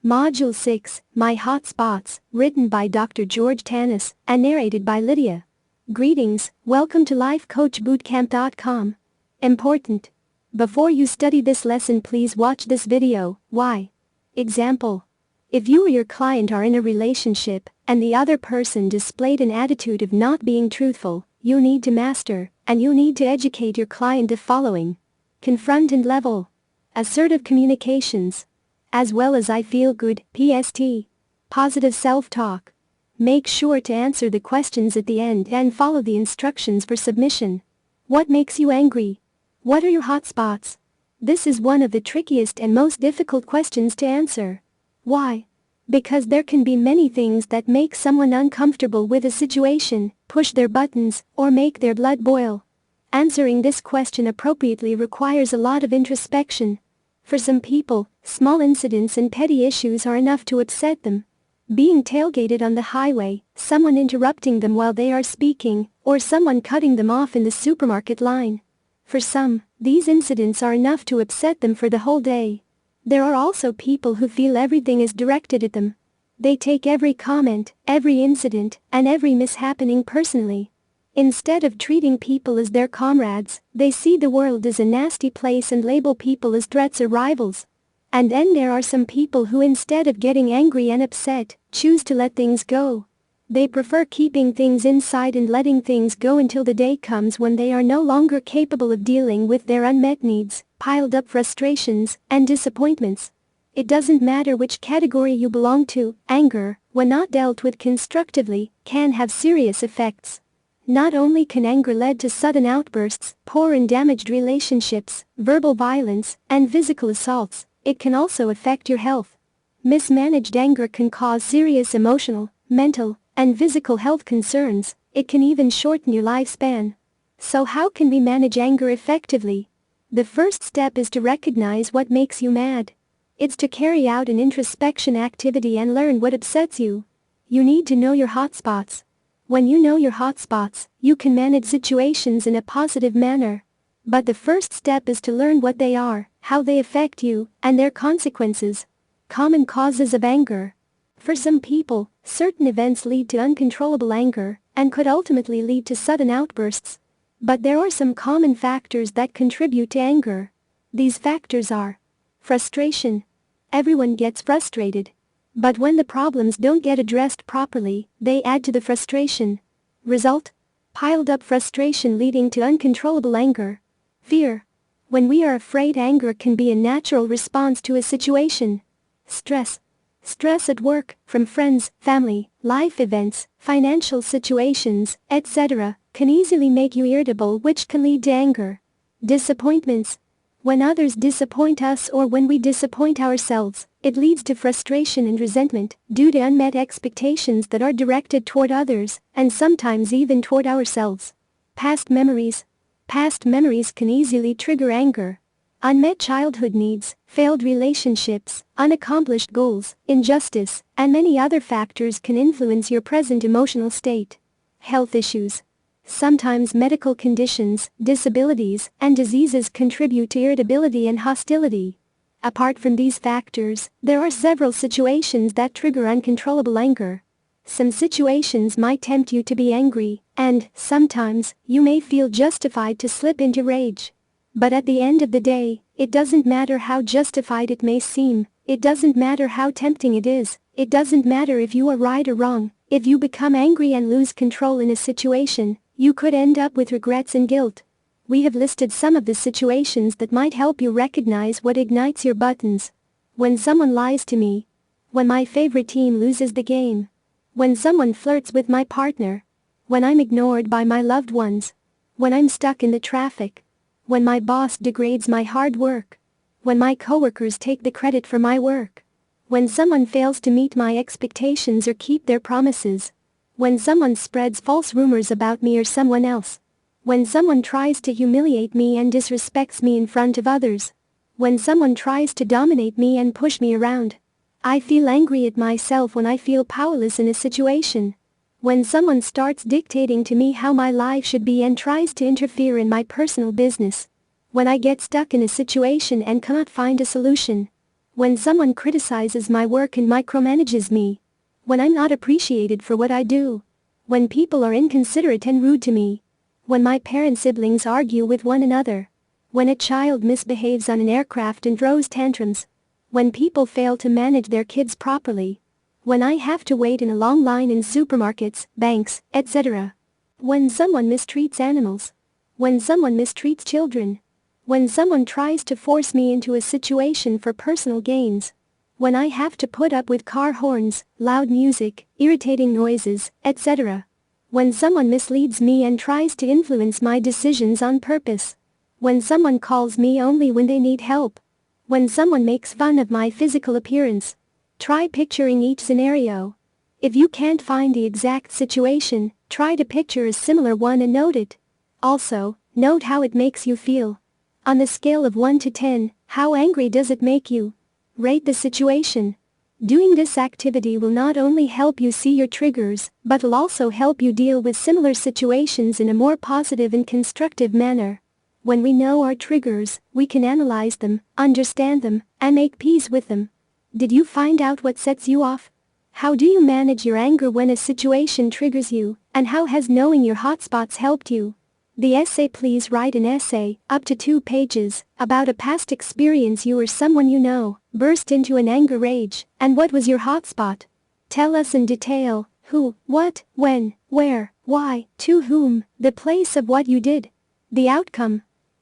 Module 6, My Hotspots, written by Dr. George Tanis and narrated by Lydia. Greetings, welcome to lifecoachbootcamp.com. Important. Before you study this lesson, please watch this video. Why? Example. If you or your client are in a relationship and the other person displayed an attitude of not being truthful, you need to master and you need to educate your client the following. Confront and level. Assertive communications. As well as I feel good, PST. Positive self-talk. Make sure to answer the questions at the end and follow the instructions for submission. What makes you angry? What are your hotspots? This is one of the trickiest and most difficult questions to answer. Why? Because there can be many things that make someone uncomfortable with a situation, push their buttons, or make their blood boil. Answering this question appropriately requires a lot of introspection. For some people, small incidents and petty issues are enough to upset them. Being tailgated on the highway, someone interrupting them while they are speaking, or someone cutting them off in the supermarket line. For some, these incidents are enough to upset them for the whole day. There are also people who feel everything is directed at them. They take every comment, every incident, and every mishappening personally. Instead of treating people as their comrades, they see the world as a nasty place and label people as threats or rivals. And then there are some people who, instead of getting angry and upset, choose to let things go. They prefer keeping things inside and letting things go until the day comes when they are no longer capable of dealing with their unmet needs, piled up frustrations, and disappointments. It doesn't matter which category you belong to, anger, when not dealt with constructively, can have serious effects. Not only can anger lead to sudden outbursts, poor and damaged relationships, verbal violence, and physical assaults, it can also affect your health. Mismanaged anger can cause serious emotional, mental, and physical health concerns. It can even shorten your lifespan. So how can we manage anger effectively? The first step is to recognize what makes you mad. It's to carry out an introspection activity and learn what upsets you. You need to know your hotspots. When you know your hotspots, you can manage situations in a positive manner. But the first step is to learn what they are, how they affect you, and their consequences. Common causes of anger. For some people, certain events lead to uncontrollable anger and could ultimately lead to sudden outbursts. But there are some common factors that contribute to anger. These factors are frustration. Everyone gets frustrated. But when the problems don't get addressed properly, they add to the frustration. Result? Piled up frustration leading to uncontrollable anger. Fear. When we are afraid, anger can be a natural response to a situation. Stress. Stress at work, from friends, family, life events, financial situations, etc., can easily make you irritable, which can lead to anger. Disappointments. When others disappoint us or when we disappoint ourselves, it leads to frustration and resentment due to unmet expectations that are directed toward others and sometimes even toward ourselves. Past memories. Past memories can easily trigger anger. Unmet childhood needs, failed relationships, unaccomplished goals, injustice, and many other factors can influence your present emotional state. Health issues. Sometimes medical conditions, disabilities, and diseases contribute to irritability and hostility. Apart from these factors, there are several situations that trigger uncontrollable anger. Some situations might tempt you to be angry, and, sometimes, you may feel justified to slip into rage. But at the end of the day, it doesn't matter how justified it may seem, it doesn't matter how tempting it is, it doesn't matter if you are right or wrong. If you become angry and lose control in a situation, you could end up with regrets and guilt. We have listed some of the situations that might help you recognize what ignites your buttons. When someone lies to me. When my favorite team loses the game. When someone flirts with my partner. When I'm ignored by my loved ones. When I'm stuck in the traffic. When my boss degrades my hard work. When my coworkers take the credit for my work. When someone fails to meet my expectations or keep their promises. When someone spreads false rumors about me or someone else. When someone tries to humiliate me and disrespects me in front of others. When someone tries to dominate me and push me around. I feel angry at myself when I feel powerless in a situation. When someone starts dictating to me how my life should be and tries to interfere in my personal business. When I get stuck in a situation and cannot find a solution. When someone criticizes my work and micromanages me. When I'm not appreciated for what I do. When people are inconsiderate and rude to me. When my parent siblings argue with one another. When a child misbehaves on an aircraft and throws tantrums. When people fail to manage their kids properly. When I have to wait in a long line in supermarkets, banks, etc. When someone mistreats animals. When someone mistreats children. When someone tries to force me into a situation for personal gains. When I have to put up with car horns, loud music, irritating noises, etc. When someone misleads me and tries to influence my decisions on purpose. When someone calls me only when they need help. When someone makes fun of my physical appearance. Try picturing each scenario. If you can't find the exact situation, try to picture a similar one and note it. Also, note how it makes you feel. On the scale of 1 to 10, how angry does it make you? Rate the situation. Doing this activity will not only help you see your triggers, but will also help you deal with similar situations in a more positive and constructive manner. When we know our triggers, we can analyze them, understand them, and make peace with them. Did you find out what sets you off? How do you manage your anger when a situation triggers you, and how has knowing your hotspots helped you? The essay. Please write an essay, up to 2 pages, about a past experience you or someone you know burst into an anger rage, and what was your hotspot? Tell us in detail, who, what, when, where, why, to whom, the place of what you did, the outcome.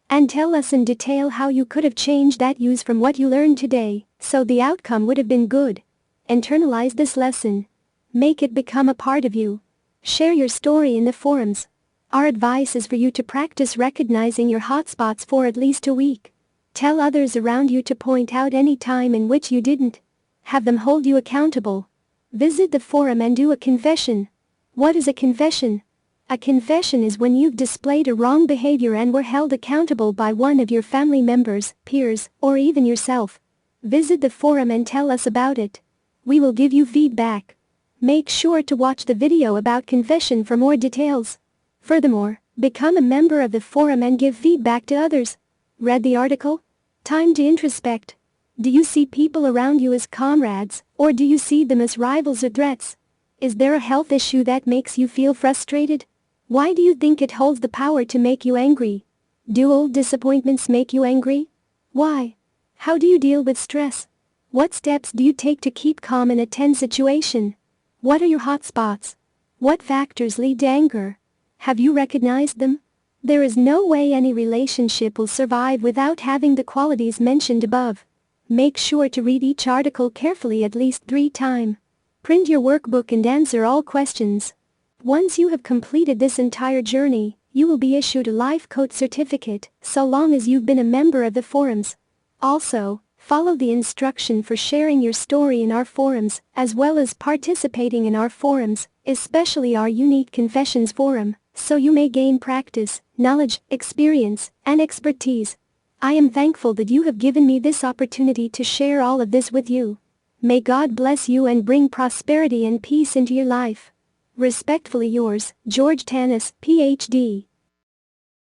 And tell us in detail how you could have changed that use from what you learned today, so the outcome would have been good. Internalize this lesson. Make it become a part of you. Share your story in the forums. Our advice is for you to practice recognizing your hotspots for at least a week. Tell others around you to point out any time in which you didn't. Have them hold you accountable. Visit the forum and do a confession. What is a confession? A confession is when you've displayed a wrong behavior and were held accountable by one of your family members, peers, or even yourself. Visit the forum and tell us about it. We will give you feedback. Make sure to watch the video about confession for more details. Furthermore, become a member of the forum and give feedback to others. Read the article? Time to introspect. Do you see people around you as comrades, or do you see them as rivals or threats? Is there a health issue that makes you feel frustrated? Why do you think it holds the power to make you angry? Do old disappointments make you angry? Why? How do you deal with stress? What steps do you take to keep calm in a tense situation? What are your hotspots? What factors lead to anger? Have you recognized them? There is no way any relationship will survive without having the qualities mentioned above. Make sure to read each article carefully at least 3 times. Print your workbook and answer all questions. Once you have completed this entire journey, you will be issued a life coach certificate, so long as you've been a member of the forums. Also, follow the instruction for sharing your story in our forums, as well as participating in our forums, especially our unique confessions forum, so you may gain practice, knowledge, experience, and expertise. I am thankful that you have given me this opportunity to share all of this with you. May God bless you and bring prosperity and peace into your life. Respectfully yours, George Tanis, Ph.D.